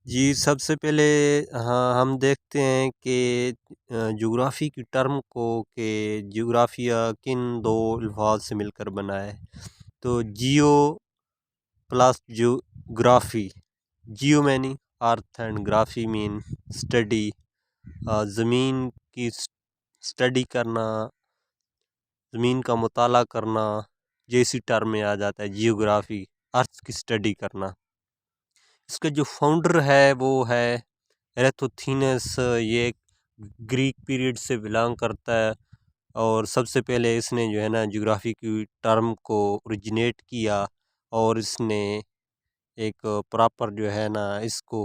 جی، سب سے پہلے ہاں، ہم دیکھتے ہیں کہ جغرافی کی ٹرم کو کہ جغرافیہ کن دو الفاظ سے مل کر بنا ہے۔ تو جیو پلس جغرافی، geo means earth and graphy means study, زمین کی اسٹڈی کرنا، زمین کا مطالعہ کرنا، جیسی ٹرم میں آ جاتا ہے جیوگرافی، ارتھ کی اسٹڈی کرنا۔ اس کا جو فاؤنڈر ہے وہ ہے ایرتھوتھینس، یہ گریک پیریڈ سے بلانگ کرتا ہے، اور سب سے پہلے اس نے جو ہے نا جغرافی کی ٹرم کو اوریجنیٹ کیا، اور اس نے ایک پراپر جو ہے نا اس کو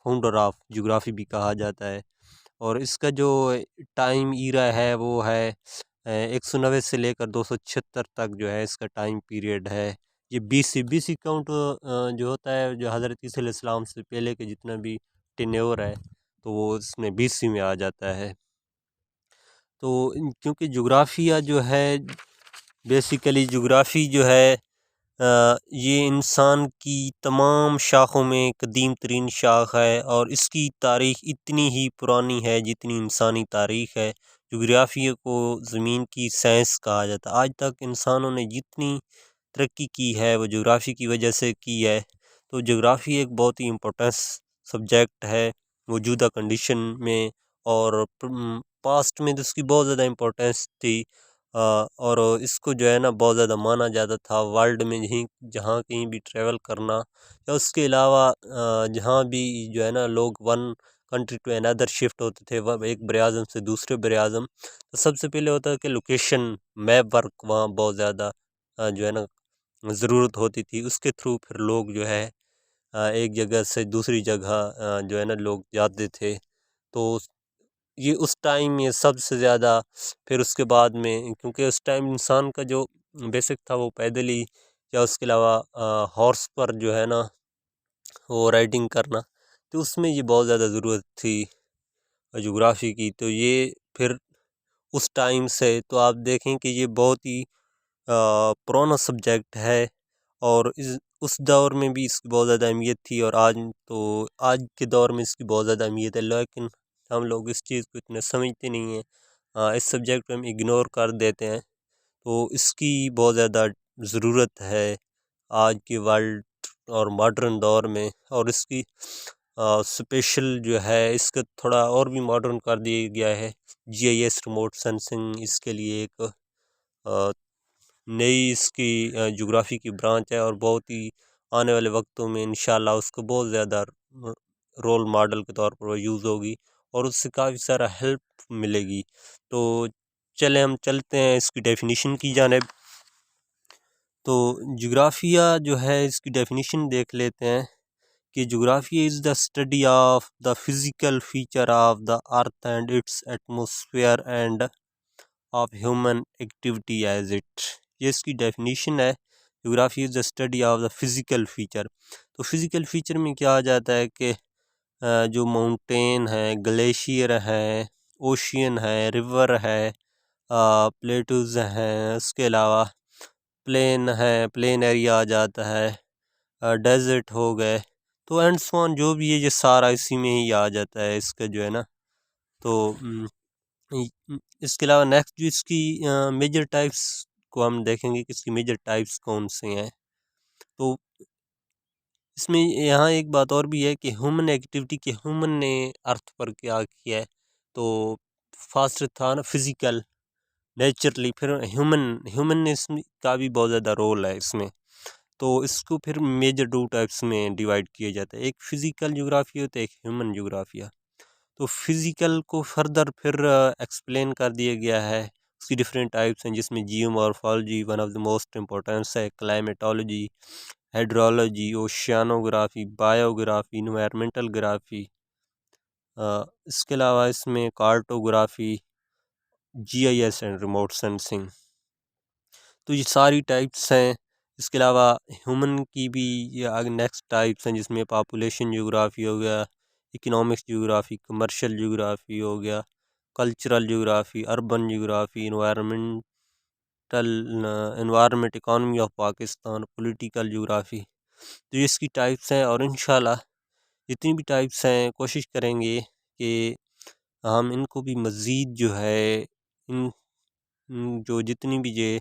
فاؤنڈر آف جغرافی بھی کہا جاتا ہے۔ اور اس کا جو ٹائم ایرا ہے وہ ہے 190 سے لے کر 276 تک جو ہے اس کا ٹائم پیریڈ ہے۔ یہ BC کاؤنٹ جو ہوتا ہے، جو حضرت عیسیٰ علیہ السلام سے پہلے کے جتنا بھی ٹینیور ہے تو وہ اس میں BC میں آ جاتا ہے۔ تو کیونکہ جغرافیہ جو ہے بیسیکلی جغرافی جو ہے یہ انسان کی تمام شاخوں میں قدیم ترین شاخ ہے، اور اس کی تاریخ اتنی ہی پرانی ہے جتنی انسانی تاریخ ہے۔ جغرافیہ کو زمین کی سائنس کہا جاتا ہے۔ آج تک انسانوں نے جتنی ترقی کی ہے وہ جغرافی کی وجہ سے کی ہے۔ تو جغرافی ایک بہت ہی امپورٹنس سبجیکٹ ہے موجودہ کنڈیشن میں، اور پاسٹ میں تو اس کی بہت زیادہ امپورٹنس تھی، اور اس کو جو ہے نا بہت زیادہ مانا جاتا تھا ورلڈ میں، جہاں کہیں بھی ٹریول کرنا، یا اس کے علاوہ جہاں بھی جو ہے نا لوگ ون کنٹری ٹو اندر شفٹ ہوتے تھے، وہ ایک بر اعظم سے دوسرے بر اعظم، تو سب سے پہلے ہوتا ہے کہ لوکیشن میپ ورک وہاں بہت زیادہ جو ہے نا ضرورت ہوتی تھی۔ اس کے تھرو پھر لوگ جو ہے ایک جگہ سے دوسری جگہ جو ہے نا لوگ جاتے تھے۔ تو یہ اس ٹائم یہ سب سے زیادہ، پھر اس کے بعد میں کیونکہ اس ٹائم انسان کا جو بیسک تھا وہ پیدل ہی، یا اس کے علاوہ ہارس پر جو ہے نا وہ رائڈنگ کرنا، تو اس میں یہ بہت زیادہ ضرورت تھی جغرافی کی۔ تو یہ پھر اس ٹائم سے تو آپ دیکھیں کہ یہ بہت ہی پرانا سبجیکٹ ہے، اور اس دور میں بھی اس کی بہت زیادہ اہمیت تھی، اور آج کے دور میں اس کی بہت زیادہ اہمیت ہے، لیکن ہم لوگ اس چیز کو اتنے سمجھتے نہیں ہیں، اس سبجیکٹ کو ہم اگنور کر دیتے ہیں۔ تو اس کی بہت زیادہ ضرورت ہے آج کی ورلڈ اور ماڈرن دور میں، اور اس کی اسپیشل جو ہے اس کا تھوڑا اور بھی ماڈرن کر دیا گیا ہے۔ GIS ریموٹ سینسنگ اس کے لیے ایک نئی اس کی جغرافی کی برانچ ہے، اور بہت ہی آنے والے وقتوں میں انشاءاللہ اس کو بہت زیادہ رول ماڈل کے طور پر وہ یوز ہوگی، اور اس سے کافی سارا ہیلپ ملے گی۔ تو چلیں ہم چلتے ہیں اس کی ڈیفینیشن کی جانب۔ تو جغرافیہ جو ہے اس کی ڈیفینیشن دیکھ لیتے ہیں کہ جغرافیہ is the study of the physical feature of the earth and its atmosphere and of human activity as it, یہ اس کی ڈیفینیشن ہے۔ جغرافی is the study of the physical feature. تو فزیکل فیچر میں کیا آ جاتا ہے کہ جو ماؤنٹین ہے، گلیشیئر ہے، اوشین ہے، ریور ہے، پلیٹوز ہیں، اس کے علاوہ پلین ہے، پلین ایریا آ جاتا ہے، ڈیزرٹ ہو گئے، تو اینڈ سو آن جو بھی ہے یہ سارا اسی میں ہی آ جاتا ہے اس کا جو ہے نا۔ تو اس کے علاوہ نیکسٹ جو اس کی میجر ٹائپس کو ہم دیکھیں گے کہ اس کی میجر ٹائپس کون سے ہیں۔ تو اس میں یہاں ایک بات اور بھی ہے کہ ہیومن ایکٹیویٹی، کہ ہیومن نے ارتھ پر کیا کیا ہے۔ تو فاسٹ تھا نا فزیکل، نیچرلی، پھر ہیومن نے اس کا بھی بہت زیادہ رول ہے اس میں۔ تو اس کو پھر میجر 2 ٹائپس میں ڈیوائڈ کیا جاتا ہے، ایک فزیکل جغرافیہ ہوتا ہے، ایک ہیومن جغرافیہ۔ تو فزیکل کو فردر پھر ایکسپلین کر دیا گیا ہے، اس کی ڈفرینٹ ٹائپس ہیں، جس میں geomorphology one of the most importance ہے، climatology, hydrology, oceanography, biography, environmental graphy, اس کے علاوہ اس میں cartography, GIS and remote sensing. تو یہ ساری ٹائپس ہیں۔ اس کے علاوہ ہیومن کی بھی یہ نیکسٹ ٹائپس ہیں، جس میں پاپولیشن جغرافی ہو گیا، اکنامکس جغرافی، کمرشل جغرافی ہو گیا، کلچرل جغرافی، اربن جغرافی، environment, economy of Pakistan, political جغرافی۔ تو یہ اس کی ٹائپس ہیں، اور انشاءاللہ جتنی بھی ٹائپس ہیں کوشش کریں گے کہ ہم ان کو بھی مزید جو ہے جو جتنی بھی یہ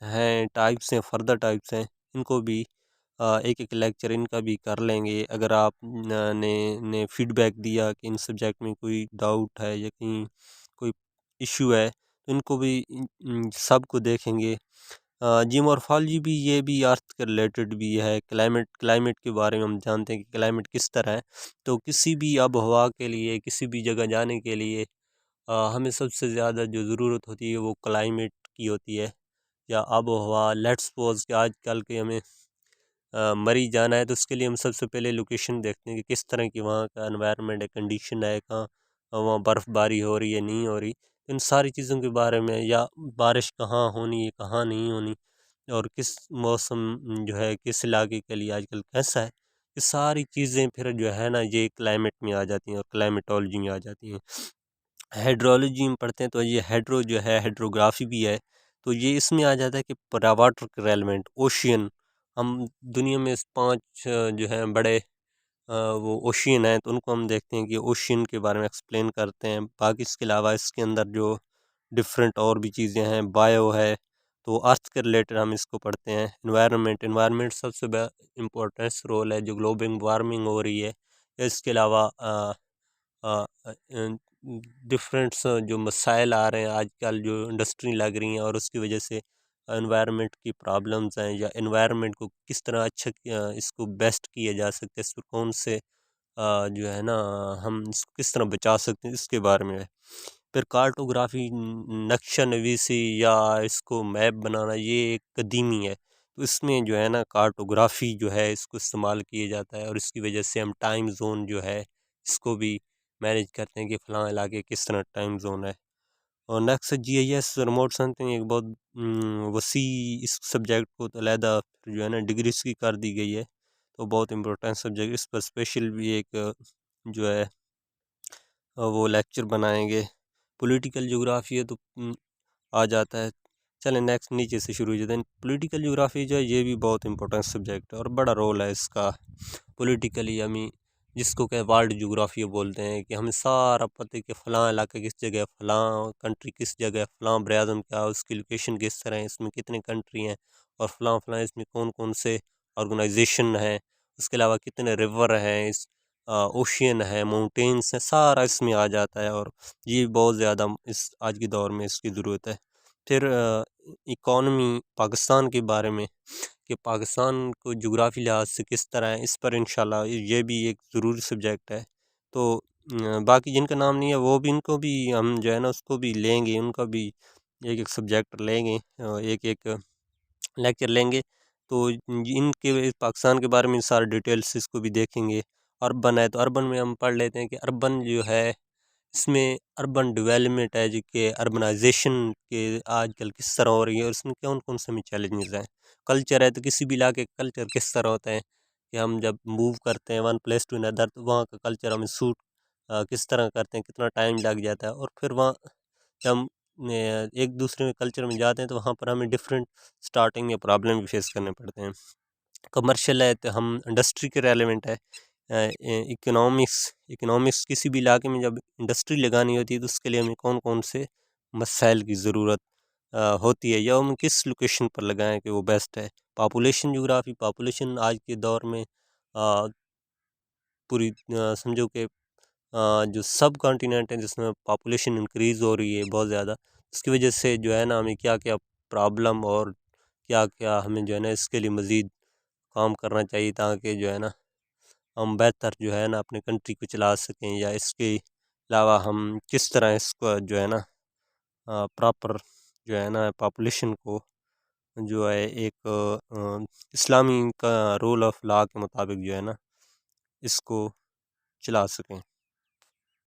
ہیں ٹائپس ہیں فردر ٹائپس ہیں ان کو بھی ایک ایک لیکچر ان کا بھی کر لیں گے. اگر آپ نے فیڈ بیک دیا کہ ان سبجیکٹ میں کوئی ڈاؤٹ ہے یا کہیں کوئی ایشو ہے تو ان کو بھی سب کو دیکھیں گے. جی مورفالوجی بھی یہ بھی ارتھ کے ریلیٹڈ بھی ہے. کلائمیٹ کے بارے میں ہم جانتے ہیں کہ کلائمیٹ کس طرح ہے. تو کسی بھی آب و ہوا کے لیے کسی بھی جگہ جانے کے لیے ہمیں سب سے زیادہ جو ضرورت ہوتی ہے وہ کلائمیٹ کی ہوتی ہے یا آب و ہوا. لیٹس سپوز کہ آج کل کے ہمیں مری جانا ہے تو اس کے لیے ہم سب سے پہلے لوکیشن دیکھتے ہیں کہ کس طرح کی وہاں کا انوائرمنٹ ہے, کنڈیشن ہے, کہاں وہاں برف باری ہو رہی ہے نہیں ہو رہی. ان ساری چیزوں کے بارے میں یا بارش کہاں ہونی ہے کہاں نہیں ہونی اور کس موسم جو ہے کس علاقے کے لیے آج کل کیسا ہے, یہ ساری چیزیں پھر جو ہے نا یہ کلائمیٹ میں آ جاتی ہیں اور کلائمیٹولوجی میں آ جاتی ہیں. ہیڈرولوجی میں پڑھتے ہیں تو یہ ہیڈرو جو ہے ہیڈروگرافی بھی ہے تو یہ اس میں آ جاتا ہے کہ واٹر کے ریلیونٹ اوشین. ہم دنیا میں 5 جو ہیں بڑے وہ اوشین ہیں تو ان کو ہم دیکھتے ہیں کہ اوشین کے بارے میں ایکسپلین کرتے ہیں. باقی اس کے علاوہ اس کے اندر جو ڈفرینٹ اور بھی چیزیں ہیں, بایو ہے تو ارتھ کے ریلیٹڈ ہم اس کو پڑھتے ہیں. انوائرمنٹ سب سے امپورٹنس رول ہے جو گلوبل وارمنگ ہو رہی ہے. اس کے علاوہ ڈفرینٹس جو مسائل آ رہے ہیں آج کل جو انڈسٹری لگ رہی ہیں اور اس کی وجہ سے انوائرمنٹ کی پرابلمز ہیں یا انوائرمنٹ کو کس طرح اچھا اس کو بیسٹ کیا جا سکتا ہے, اس پر کون سے جو ہے نا ہم اس کو کس طرح بچا سکتے ہیں اس کے بارے میں ہے. پھر کارٹوگرافی نقشہ نویسی یا اس کو میپ بنانا یہ ایک قدیمی ہے تو اس میں جو ہے نا کارٹوگرافی جو ہے اس کو استعمال کیا جاتا ہے اور اس کی وجہ سے ہم ٹائم زون جو ہے اس کو بھی مینیج کرتے ہیں کہ فلاں علاقے کس طرح ٹائم زون ہے. اور next G I S remote sensing ایک بہت وسیع اس سبجیکٹ کو تو علیحدہ جو ہے نا ڈگریز کی کر دی گئی ہے تو بہت امپورٹنٹ سبجیکٹ. اس پر اسپیشل بھی ایک جو ہے وہ لیکچر بنائیں گے. پولیٹیکل جغرافی ہے تو آ جاتا ہے. چلیں نیکسٹ نیچے سے شروع ہو جاتے ہیں. پولیٹیکل جغرافی جو ہے یہ بھی بہت امپورٹنٹ سبجیکٹ ہے اور بڑا رول ہے اس کا پولیٹیکلی. ہمیں جس کو کہ ورلڈ جغرافی بولتے ہیں کہ ہمیں سارا پتہ کہ فلاں علاقہ کس جگہ ہے, فلاں کنٹری کس جگہ ہے, فلاں براعظم کیا, اس کی لوکیشن کس طرح ہے, اس میں کتنے کنٹری ہیں اور فلاں اس میں کون کون سے آرگنائزیشن ہیں, اس کے علاوہ کتنے ریور ہیں, اس اوشین ہے, ماؤنٹینس ہیں, سارا اس میں آ جاتا ہے اور یہ بہت زیادہ اس آج کے دور میں اس کی ضرورت ہے. پھر اکانومی پاکستان کے بارے میں کہ پاکستان کو جغرافی لحاظ سے کس طرح ہے, اس پر انشاءاللہ یہ بھی ایک ضروری سبجیکٹ ہے. تو باقی جن کا نام نہیں ہے وہ بھی ان کو بھی ہم جو ہے نا اس کو بھی لیں گے, ان کا بھی ایک ایک سبجیکٹ لیں گے, ایک ایک لیکچر لیں گے. تو ان کے پاکستان کے بارے میں سارے ڈیٹیلس اس کو بھی دیکھیں گے. اربن ہے تو اربن میں ہم پڑھ لیتے ہیں کہ اربن جو ہے اس میں اربن ڈیولپمنٹ ہے جو کہ اربنائزیشن کے آج کل کس طرح ہو رہی ہے اور اس میں کون کون سے ہمیں چیلنجز ہیں. کلچر ہے تو کسی بھی علاقے کا کلچر کس طرح ہوتا ہے کہ ہم جب موو کرتے ہیں ون پلیس ٹو اندر تو وہاں کا کلچر ہمیں سوٹ کس طرح کرتے ہیں, کتنا ٹائم لگ جاتا ہے. اور پھر وہاں جب ہم ایک دوسرے میں کلچر میں جاتے ہیں تو وہاں پر ہمیں ڈفرینٹ سٹارٹنگ یا پرابلم بھی فیس کرنے پڑتے ہیں. کمرشل ہے تو ہم انڈسٹری کے ریلیونٹ ہے. اکنامکس کسی بھی علاقے میں جب انڈسٹری لگانی ہوتی ہے تو اس کے لیے ہمیں کون کون سے مسائل کی ضرورت ہوتی ہے یا ہم کس لوکیشن پر لگائیں کہ وہ بیسٹ ہے. پاپولیشن جغرافی, پاپولیشن آج کے دور میں پوری سمجھو کہ جو سب کانٹیننٹ ہیں جس میں پاپولیشن انکریز ہو رہی ہے بہت زیادہ, اس کی وجہ سے جو ہے نا ہمیں کیا کیا پرابلم اور کیا کیا ہمیں جو ہے نا اس کے لیے مزید کام کرنا چاہیے تاکہ جو ہے نا ہم بہتر جو ہے نا اپنے کنٹری کو چلا سکیں, یا اس کے علاوہ ہم کس طرح اس کو جو ہے نا پراپر جو ہے نا پاپولیشن کو جو ہے ایک اسلامی کا رول آف لا کے مطابق جو ہے نا اس کو چلا سکیں.